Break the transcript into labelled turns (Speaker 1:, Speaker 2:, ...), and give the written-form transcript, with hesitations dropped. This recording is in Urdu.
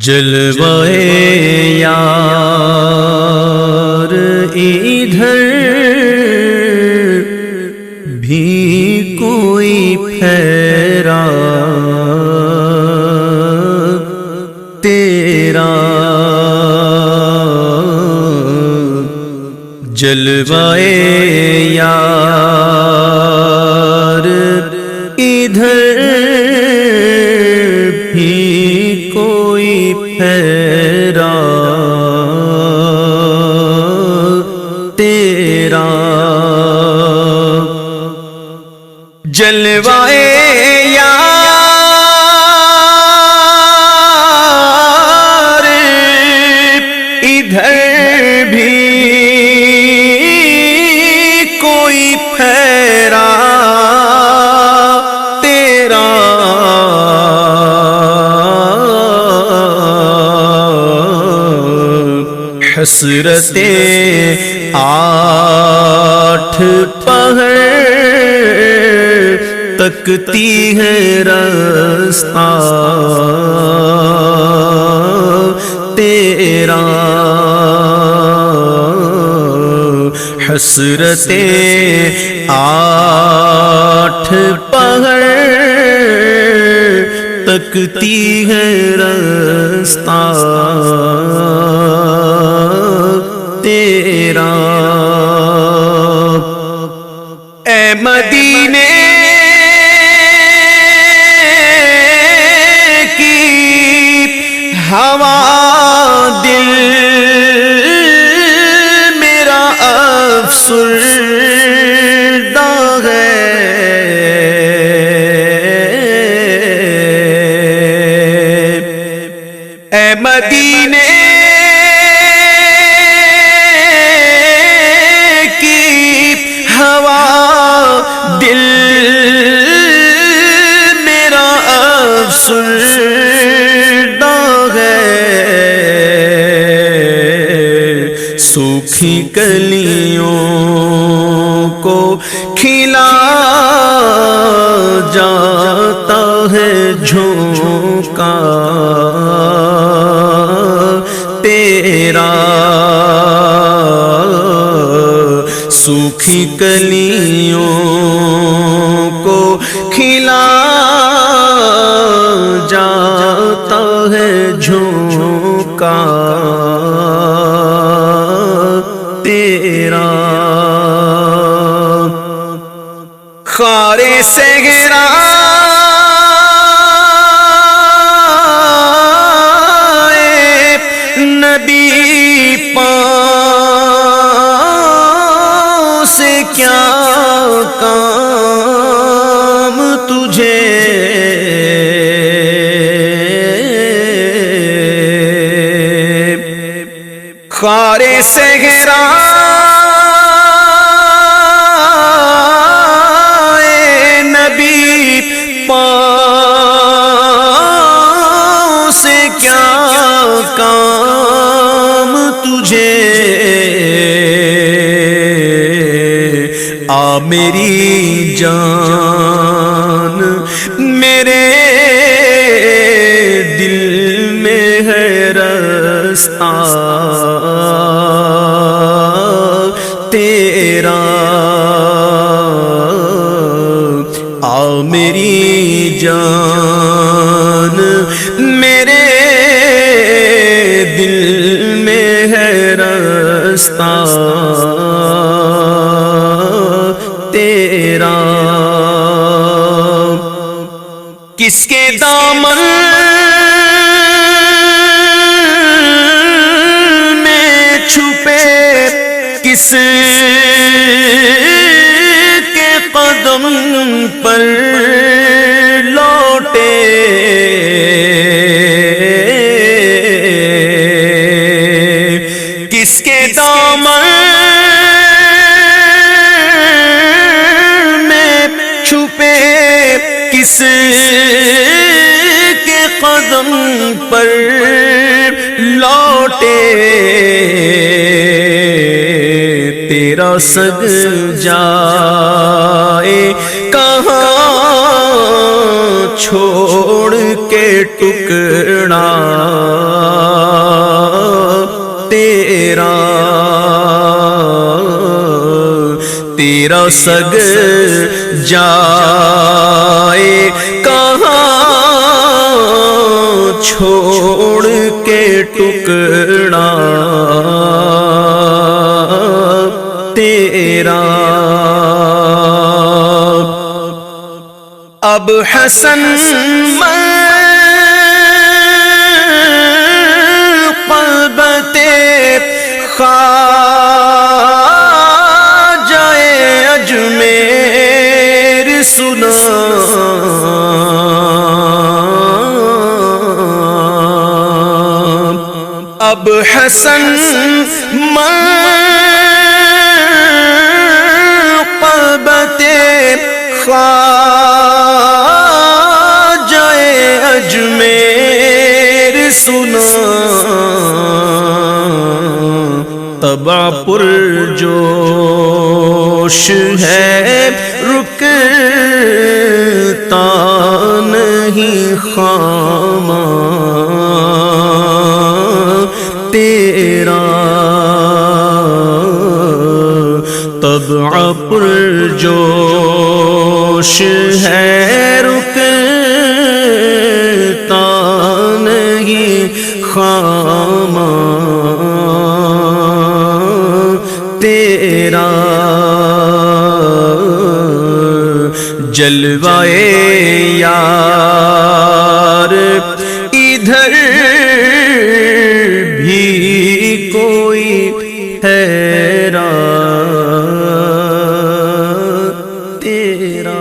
Speaker 1: جلوائے یار ادھر بھی کوئی پھیرا تیرا، جلوائے یار ادھر بھی کوئی پھیرا تیرا، جلوائے یار ادھر بھی کوئی پھیرا تیرا، حسرتیں آٹھ پہر تکتی ہے رستہ تیرا، حسرتیں آٹھ پہر تکتی ہے رستہ تیرا، اے مدینے کی ہوا دل میرا افسردہ ہے، اے مدینے دل میرا افسردہ ہے، سوکھی کلیوں کو کھلا جاتا ہے جھونکا تیرا، سوکھی کلیوں کو کھلا جاتا ہے جھونکا تیرا، خارِ صحرا نبی سے کیا کام تجھے، خارِ صحرا نبی پاؤں سے کیا کام تجھے، آ میری جان میرے دل میں ہے رستہ تیرا، آ میری جان میرے دل میں ہے رستہ تیرا، کس کے دامن میں چھپے کس کے قدم پر لوٹے، کس کے دامن چھپے کس کے قدم پر لوٹے، تیرا سگ جائے کہاں چھوڑ کے ٹکڑا سگ جائے کہاں چھوڑ کے ٹکڑا تیرا اب حسن خواجہ اجمیر سنا اب حسن منقبت خواجہ اجمیر سنا طبع پر جوش ہے رکتا نہیں خامہ تیرا طبع پر جوش ہے رکتا نہیں خامہ تیرا جلوائے یار ادھر بھی کوئی حیران تیرا